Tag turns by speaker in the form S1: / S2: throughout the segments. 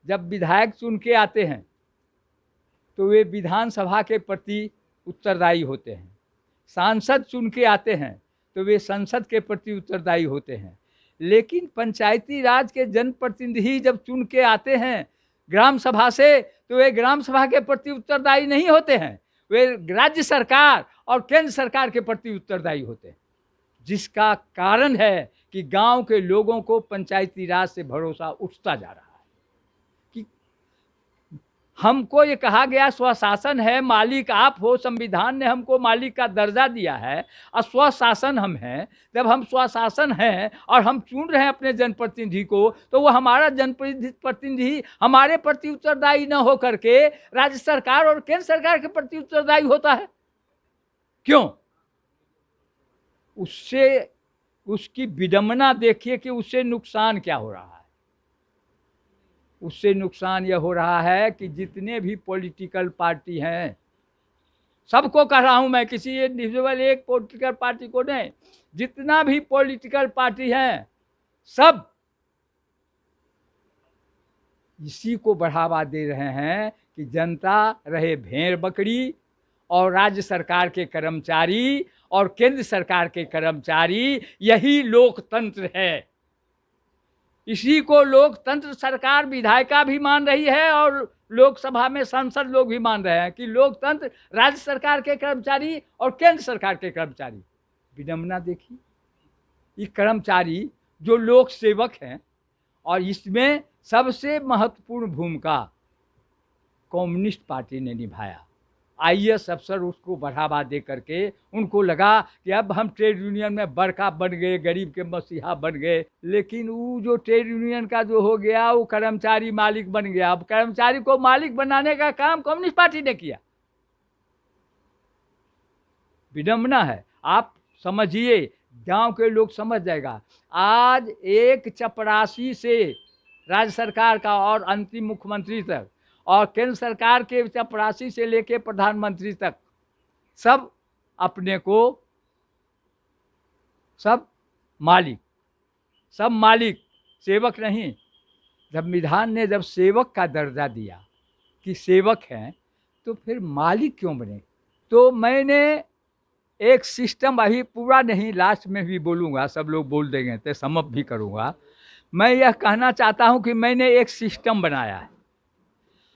S1: जब विधायक चुन के आते हैं तो वे विधानसभा के प्रति उत्तरदायी होते हैं, सांसद चुन के आते हैं तो वे संसद के प्रति उत्तरदायी होते हैं। लेकिन पंचायती राज के जनप्रतिनिधि जब चुन के आते हैं ग्राम सभा से तो वे ग्राम सभा के प्रति उत्तरदायी नहीं होते हैं, वे राज्य सरकार और केंद्र सरकार के प्रति उत्तरदायी होते हैं, जिसका कारण है कि गांव के लोगों को पंचायती राज से भरोसा उठता जा रहा है। कि हमको ये कहा गया स्वशासन है, मालिक आप हो, संविधान ने हमको मालिक का दर्जा दिया है और स्वशासन हम हैं। जब हम स्वशासन हैं और हम चुन रहे हैं अपने जनप्रतिनिधि को, तो वो हमारा जनप्रतिनिधि हमारे प्रति उत्तरदायी न हो करके राज्य सरकार और केंद्र सरकार के प्रति उत्तरदायी होता है। क्यों? उससे उसकी विडंबना देखिए कि उससे नुकसान क्या हो रहा है। उससे नुकसान यह हो रहा है कि जितने भी पॉलिटिकल पार्टी हैं, सबको कह रहा हूं मैं, किसी इंडिविजुअल एक पॉलिटिकल पार्टी को नहीं, जितना भी पॉलिटिकल पार्टी हैं सब इसी को बढ़ावा दे रहे हैं कि जनता रहे भेड़ बकरी और राज्य सरकार के कर्मचारी और केंद्र सरकार के कर्मचारी, यही लोकतंत्र है। इसी को लोकतंत्र सरकार विधायिका भी मान रही है और लोकसभा में सांसद लोग भी मान रहे हैं कि लोकतंत्र राज्य सरकार के कर्मचारी और केंद्र सरकार के कर्मचारी। विडंबना देखिए, ये कर्मचारी जो लोक सेवक हैं, और इसमें सबसे महत्वपूर्ण भूमिका कम्युनिस्ट पार्टी ने निभाया। आईएएस अफसर उसको बढ़ावा दे करके उनको लगा कि अब हम ट्रेड यूनियन में बड़का बन गए, गरीब के मसीहा बन गए। लेकिन वो जो ट्रेड यूनियन का जो हो गया वो कर्मचारी मालिक बन गया। अब कर्मचारी को मालिक बनाने का काम कम्युनिस्ट पार्टी ने किया। विडंबना है। आप समझिए, गांव के लोग समझ जाएगा। आज एक चपरासी से राज्य सरकार का और अंतिम मुख्यमंत्री तक और केंद्र सरकार के चपरासी से लेके प्रधानमंत्री तक सब अपने को सब मालिक सेवक नहीं। जब विधान ने जब सेवक का दर्जा दिया कि सेवक हैं, तो फिर मालिक क्यों बने? तो मैंने एक सिस्टम, अभी पूरा नहीं, लास्ट में भी बोलूँगा, सब लोग बोल देंगे तो समअप भी करूँगा। मैं यह कहना चाहता हूँ कि मैंने एक सिस्टम बनाया है।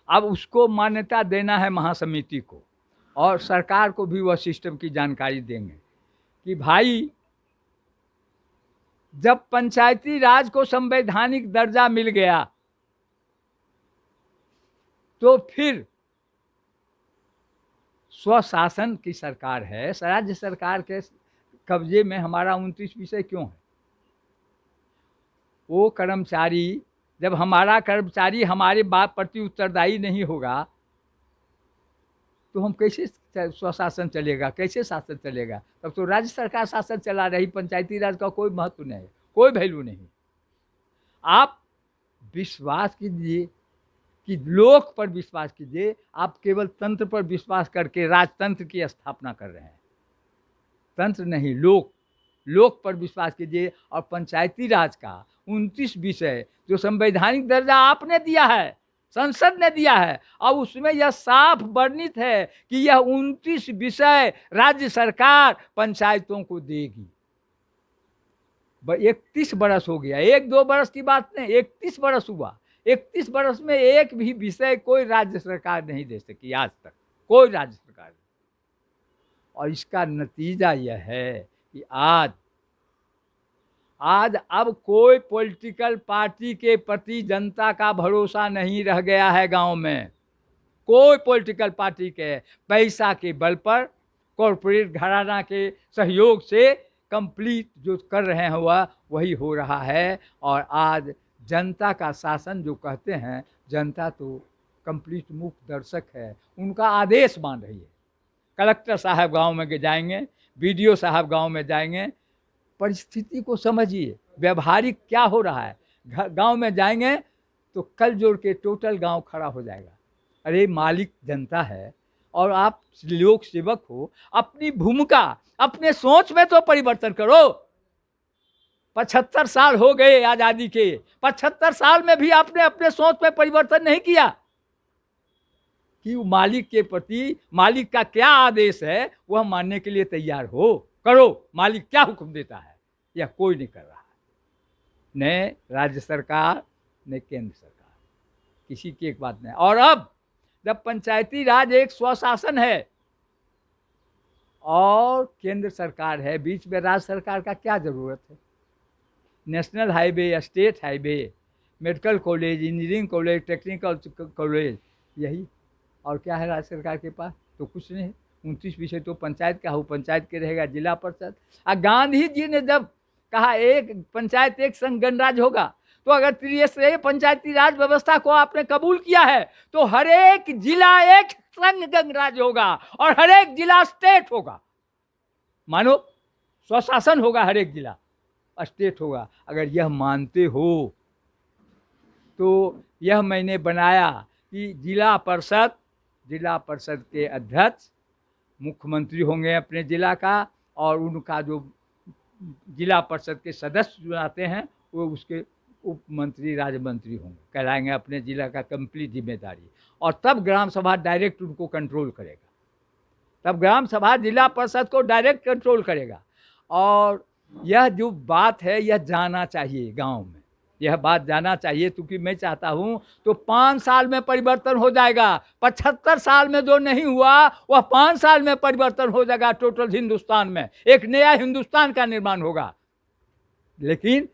S1: अब उसको मान्यता देना है महासमिति को, और सरकार को भी वह सिस्टम की जानकारी देंगे कि भाई, जब पंचायती राज को संवैधानिक दर्जा मिल गया तो फिर स्वशासन की सरकार है। राज्य सरकार के कब्जे में हमारा 29 विषय क्यों है? वो कर्मचारी, जब हमारा कर्मचारी हमारे बात प्रति उत्तरदायी नहीं होगा तो हम कैसे स्वशासन चलेगा, कैसे शासन चलेगा? तब तो राज्य सरकार शासन चला रही, पंचायती राज का कोई महत्व नहीं, कोई वैल्यू नहीं। आप विश्वास कीजिए कि लोक पर विश्वास कीजिए। आप केवल तंत्र पर विश्वास करके राजतंत्र की स्थापना कर रहे हैं। तंत्र नहीं, लोक पर विश्वास कीजिए। और पंचायती राज का 29 विषय जो संवैधानिक दर्जा आपने दिया है, संसद ने दिया है, और उसमें यह साफ वर्णित है कि यह 29 विषय राज्य सरकार पंचायतों को देगी। 31 बरस हो गया, 1-2 बरस की बात नहीं, 31 बरस हुआ। 31 बरस में एक भी विषय कोई राज्य सरकार नहीं दे सकी आज तक, कोई राज्य सरकार नहीं। और इसका नतीजा यह है कि आज अब कोई पॉलिटिकल पार्टी के प्रति जनता का भरोसा नहीं रह गया है गांव में। कोई पॉलिटिकल पार्टी के पैसा के बल पर, कॉरपोरेट घराना के सहयोग से कंप्लीट जो कर रहे हैं वही हो रहा है। और आज जनता का शासन जो कहते हैं, जनता तो कंप्लीट मूक दर्शक है, उनका आदेश मान रही है। कलेक्टर साहब गांव में जाएंगे, बीडीओ साहब गांव में जाएंगे, परिस्थिति को समझिए, व्यवहारिक क्या हो रहा है। गांव में जाएंगे तो कल जोड़ के टोटल गांव खड़ा हो जाएगा। अरे मालिक जनता है और आप लोक सेवक हो, अपनी भूमिका, अपने सोच में तो परिवर्तन करो। 75 साल हो गए आज़ादी के, 75 साल में भी आपने अपने सोच में परिवर्तन नहीं किया कि मालिक के प्रति मालिक का क्या आदेश है वह मानने के लिए तैयार हो। करो, मालिक क्या हुक्म देता है, यह कोई नहीं कर रहा है, न राज्य सरकार न केंद्र सरकार, किसी की एक बात नहीं। और अब जब पंचायती राज एक स्वशासन है और केंद्र सरकार है, बीच में राज्य सरकार का क्या जरूरत है? National highway, state highway, medical college, engineering college, technical college, यही। और क्या है राज्य सरकार के पास? तो कुछ नहीं। 29 विषय तो पंचायत का हो, पंचायत के रहेगा जिला परिषद। गांधी जी ने जब कहा एक पंचायत एक संघ गणराज्य होगा, तो अगर त्रिस्तरीय पंचायती राज व्यवस्था को आपने कबूल किया है तो हर एक जिला एक संघ गणराज्य होगा और हर एक जिला स्टेट होगा। मानो स्वशासन होगा, हर एक जिला स्टेट होगा। अगर यह मानते हो तो यह मैंने बनाया कि जिला परिषद के अध्यक्ष मुख्यमंत्री होंगे अपने जिला का, और उनका जो जिला परिषद के सदस्य जो आते हैं वो उसके उप मंत्री राज्य मंत्री होंगे, कहलाएंगे, अपने जिला का कंप्लीट जिम्मेदारी। और तब ग्राम सभा डायरेक्ट उनको कंट्रोल करेगा, तब ग्राम सभा जिला परिषद को डायरेक्ट कंट्रोल करेगा। और यह जो बात है यह जाना चाहिए गांव में, यह बात जाना चाहिए, क्योंकि मैं चाहता हूं तो 5 साल में परिवर्तन हो जाएगा। 75 साल में जो नहीं हुआ वह 5 साल में परिवर्तन हो जाएगा। टोटल हिंदुस्तान में एक नया हिंदुस्तान का निर्माण होगा। लेकिन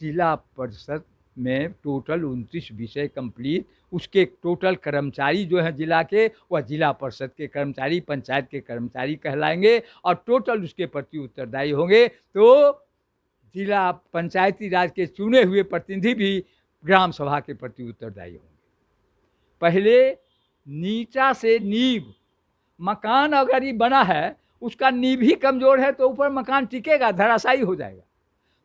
S1: जिला परिषद में टोटल 29 विषय कंप्लीट, उसके टोटल कर्मचारी जो हैं जिला के वह जिला परिषद के कर्मचारी, पंचायत के कर्मचारी कहलाएंगे और टोटल उसके प्रति उत्तरदायी होंगे। तो जिला पंचायती राज के चुने हुए प्रतिनिधि भी ग्राम सभा के प्रति उत्तरदायी होंगे। पहले नीचा से नींव, मकान अगर ये बना है उसका नींव ही कमजोर है तो ऊपर मकान टिकेगा, धराशायी हो जाएगा।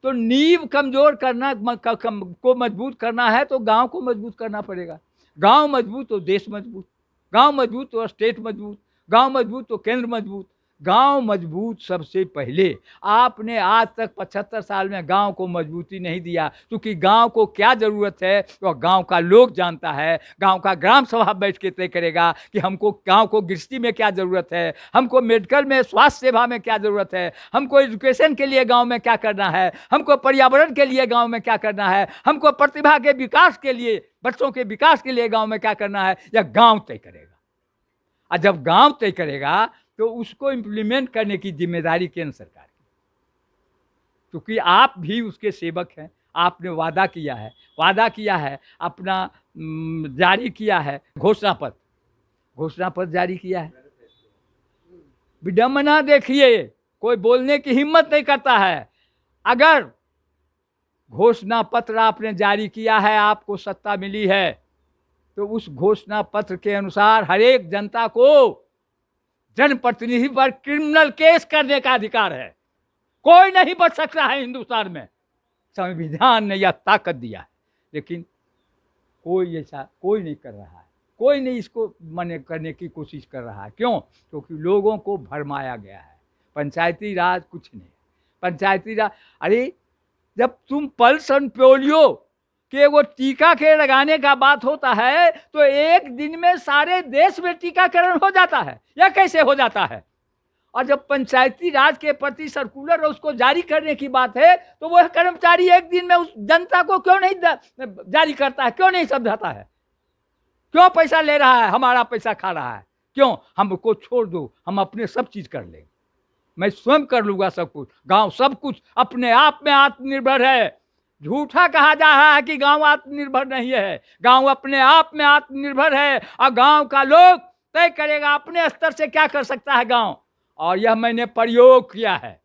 S1: तो नींव कमजोर करना को मजबूत करना है तो गांव को मजबूत करना पड़ेगा। गांव मजबूत तो देश मजबूत, गांव मजबूत तो स्टेट मजबूत, गांव मजबूत तो केंद्र मजबूत। गांव मजबूत सबसे पहले। आपने आज तक 75 साल में गांव को मजबूती नहीं दिया, क्योंकि गांव को क्या ज़रूरत है तो गांव का लोग जानता है। गांव का ग्राम सभा बैठ के तय करेगा कि हमको गांव को गृहस्थी में क्या ज़रूरत है, हमको मेडिकल में, स्वास्थ्य सेवा में क्या ज़रूरत है, हमको एजुकेशन के लिए गाँव में क्या करना है, हमको पर्यावरण के लिए गाँव में क्या करना है, हमको प्रतिभा के विकास के लिए, बच्चों के विकास के लिए गाँव में क्या करना है, यह गाँव तय करेगा। और जब गाँव तय करेगा तो उसको इम्प्लीमेंट करने की जिम्मेदारी केंद्र सरकार की, क्योंकि आप भी उसके सेवक हैं। आपने वादा किया है, अपना जारी किया है घोषणा पत्र जारी किया है। विडंबना देखिए, कोई बोलने की हिम्मत नहीं करता है। अगर घोषणा पत्र आपने जारी किया है, आपको सत्ता मिली है, तो उस घोषणा पत्र के अनुसार हर एक जनता को जनप्रतिनिधि पर क्रिमिनल केस करने का अधिकार है। कोई नहीं बच सकता है हिंदुस्तान में, संविधान ने यह ताकत दिया है। लेकिन कोई ऐसा कोई नहीं कर रहा है, कोई नहीं इसको मने करने की कोशिश कर रहा है। क्यों? क्योंकि लोगों को भरमाया गया है। पंचायती राज कुछ नहीं, पंचायती राज, अरे जब तुम पल्स और पोलियो कि वो टीका के लगाने का बात होता है तो एक दिन में सारे देश में टीकाकरण हो जाता है, या कैसे हो जाता है? और जब पंचायती राज के प्रति सर्कुलर उसको जारी करने की बात है तो वह कर्मचारी एक दिन में उस जनता को क्यों नहीं जारी करता है, क्यों नहीं समझाता है? क्यों पैसा ले रहा है, हमारा पैसा खा रहा है? क्यों? हमको छोड़ दो, हम अपने सब चीज कर लेंगे, मैं स्वयं कर लूँगा सब कुछ। गाँव सब कुछ अपने आप में आत्मनिर्भर है। झूठा कहा जा रहा है कि गांव आत्मनिर्भर नहीं है। गांव अपने आप में आत्मनिर्भर है और गांव का लोग तय करेगा अपने स्तर से क्या कर सकता है गांव। और यह मैंने प्रयोग किया है,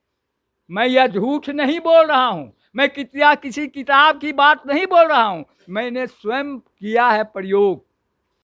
S1: मैं यह झूठ नहीं बोल रहा हूं, मैं किसी किताब की बात नहीं बोल रहा हूं, मैंने स्वयं किया है प्रयोग।